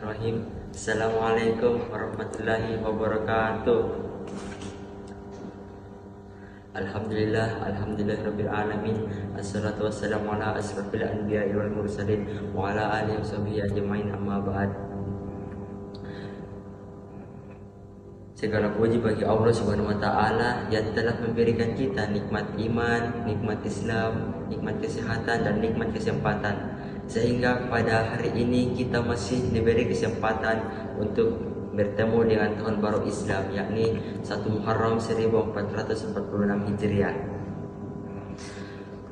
Bismillahirrahmanirrahim. Assalamualaikum warahmatullahi wabarakatuh. Alhamdulillah rabbil alamin. Assalatu wassalamu ala asrofil anbiya'i wal mursalin wa ala alihi washabihi ajmain, amma ba'd. Segala puji bagi Allah Subhanahu wa taala yang telah memberikan kita nikmat iman, nikmat Islam, nikmat kesehatan dan nikmat kesempatan. Sehingga pada hari ini kita masih diberi kesempatan untuk bertemu dengan tahun baru Islam, yakni 1 Muharram 1446 Hijriah.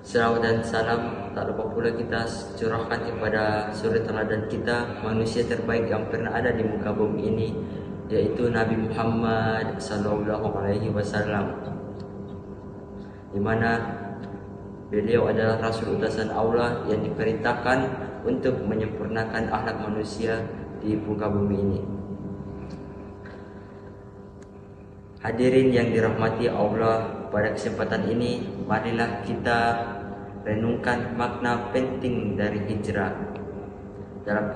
Salawat dan salam tak lupa pula kita curahkan kepada suri teladan kita, manusia terbaik yang pernah ada di muka bumi ini, yaitu Nabi Muhammad sallallahu alaihi wasallam, di mana beliau adalah Rasul utusan Allah yang diperintahkan untuk menyempurnakan akhlak manusia di muka bumi ini. Hadirin yang dirahmati Allah, pada kesempatan ini marilah kita renungkan makna penting dari hijrah dalam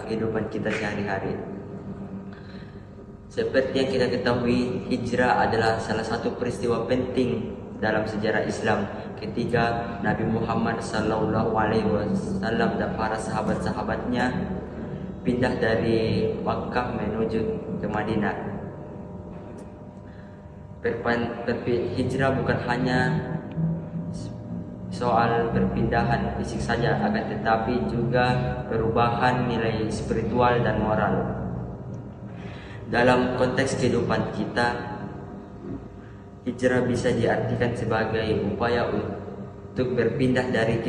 kehidupan kita sehari-hari. Seperti yang kita ketahui, hijrah adalah salah satu peristiwa penting dalam sejarah Islam ketika Nabi Muhammad sallallahu alaihi wasallam dan para sahabat-sahabatnya pindah dari Makkah menuju ke Madinah. Hijrah bukan hanya soal perpindahan fisik saja, akan tetapi juga perubahan nilai spiritual dan moral. Dalam konteks kehidupan kita, hijrah bisa diartikan sebagai upaya untuk berpindah dari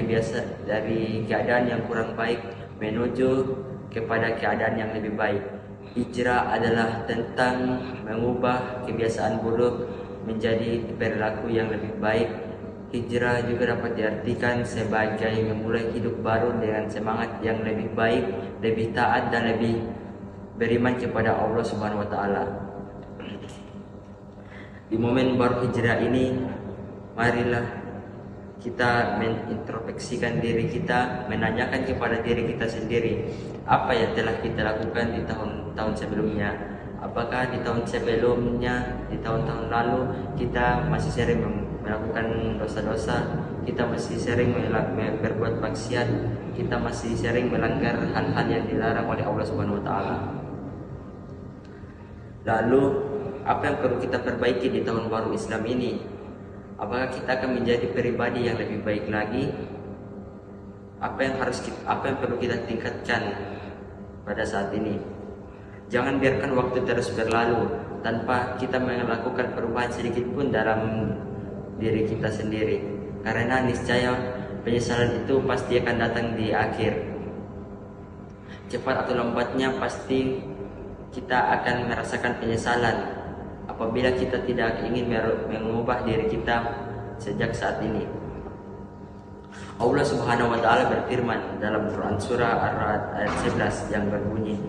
keadaan yang kurang baik menuju kepada keadaan yang lebih baik. Hijrah adalah tentang mengubah kebiasaan buruk menjadi perilaku yang lebih baik. Hijrah juga dapat diartikan sebagai memulai hidup baru dengan semangat yang lebih baik, lebih taat dan lebih beriman kepada Allah Subhanahu wa taala. Di momen baru hijrah ini, marilah kita mengintrospeksikan diri kita, menanyakan kepada diri kita sendiri, apa yang telah kita lakukan di tahun-tahun sebelumnya. Apakah di tahun sebelumnya, di tahun-tahun lalu, kita masih sering melakukan dosa-dosa, kita masih sering berbuat maksiat, kita masih sering melanggar hal-hal yang dilarang oleh Allah Subhanahu wa taala. Lalu apa yang perlu kita perbaiki di tahun baru Islam ini? Apakah kita akan menjadi pribadi yang lebih baik lagi? Apa yang perlu kita tingkatkan pada saat ini? Jangan biarkan waktu terus berlalu tanpa kita melakukan perubahan sedikit pun dalam diri kita sendiri. Karena niscaya penyesalan itu pasti akan datang di akhir. Cepat atau lambatnya pasti kita akan merasakan penyesalan apabila kita tidak ingin mengubah diri kita sejak saat ini. Allah Subhanahu wa taala berfirman dalam Quran surah Ar-Ra'd ayat 11 yang berbunyi,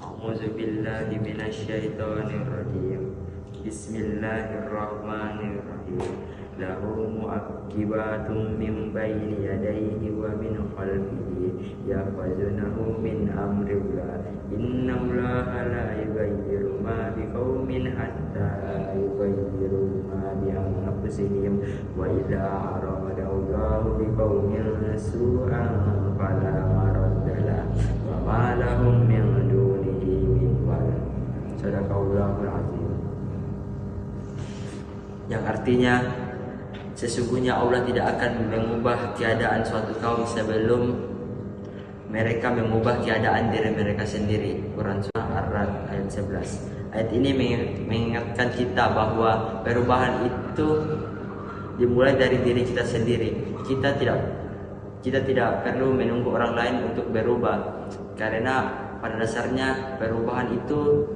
A'udzu billahi minasyaitonir rajim. Bismillahirrahmanirrahim. Lahu mu'aqibatun min baini yadayhi wa min khalfihi yahfazunahu min amrillah. Innallaha la yughayyiru ma biqaumin hatta yughayyiru ma bi anfusihim wa idza arada Allahu biqaumin su'an fala maradda lahu wa ma lahum min dunihi min wal. Sadaqallahul azim. Yang artinya, sesungguhnya Allah tidak akan mengubah keadaan suatu kaum sebelum mereka mengubah keadaan diri mereka sendiri. Quran surah Ar-Ra'd ayat 11. Ayat ini mengingatkan kita bahwa perubahan itu dimulai dari diri kita sendiri. Kita tidak perlu menunggu orang lain untuk berubah, karena pada dasarnya perubahan itu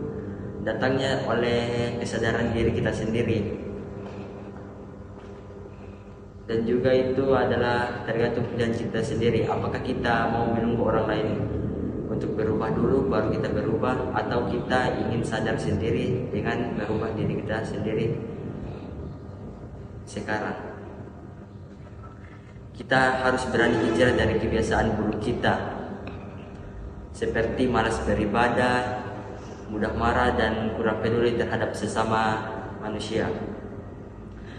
datangnya oleh kesadaran diri kita sendiri. Dan juga itu adalah tergantung pilihan kita sendiri. Apakah kita mau menunggu orang lain untuk berubah dulu baru kita berubah, atau kita ingin sadar sendiri dengan merubah diri kita sendiri sekarang. Kita harus berani hijrah dari kebiasaan buruk kita, seperti malas beribadah, mudah marah, dan kurang peduli terhadap sesama manusia.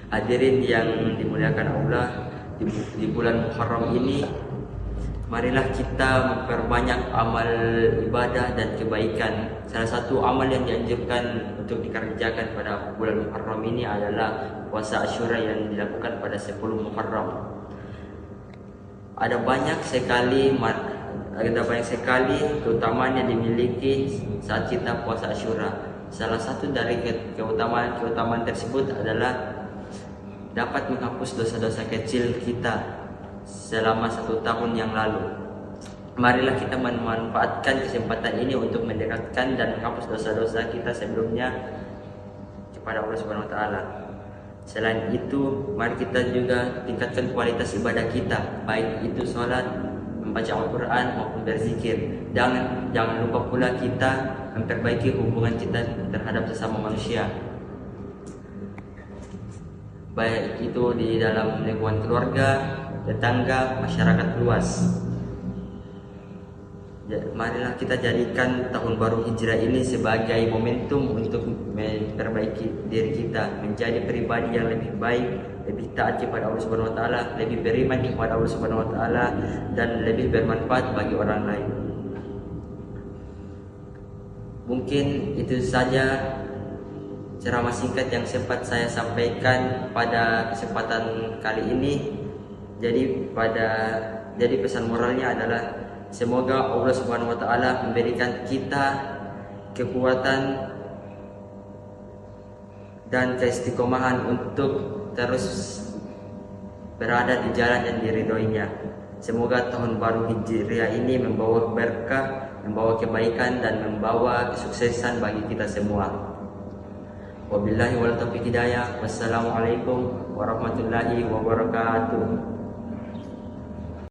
Hadirin yang dimuliakan Allah, di bulan Muharram ini, marilah kita memperbanyak amal ibadah dan kebaikan. Salah satu amal yang dianjurkan untuk dikerjakan pada bulan Muharram ini adalah puasa Asyura yang dilakukan pada 10 Muharram. Ada banyak sekali keutamaan yang dimiliki saat kita puasa Asyura. Salah satu dari keutamaan tersebut adalah dapat menghapus dosa-dosa kecil kita selama 1 tahun yang lalu. Marilah kita memanfaatkan kesempatan ini untuk mendekatkan dan menghapus dosa-dosa kita sebelumnya kepada Allah Subhanahu wa taala. Selain itu, mari kita juga tingkatkan kualitas ibadah kita, baik itu sholat, membaca Al-Quran maupun berzikir. Jangan lupa pula kita memperbaiki hubungan kita terhadap sesama manusia, baik itu di dalam lingkungan keluarga, tetangga, masyarakat luas. Marilah kita jadikan tahun baru Hijrah ini sebagai momentum untuk memperbaiki diri kita, menjadi pribadi yang lebih baik, lebih taat kepada Allah Subhanahu wa taala, lebih beriman kepada Allah Subhanahu wa taala, dan lebih bermanfaat bagi orang lain. Mungkin itu saja ceramah singkat yang sempat saya sampaikan pada kesempatan kali ini. Jadi pesan moralnya adalah semoga Allah Subhanahu wa taala memberikan kita kekuatan dan keistiqomahan untuk terus berada di jalan yang diridhoinya. Semoga tahun baru Hijriah ini membawa berkah, membawa kebaikan, dan membawa kesuksesan bagi kita semua. Wabillahi wal taufiq hidayah. Wassalamualaikum warahmatullahi wabarakatuh.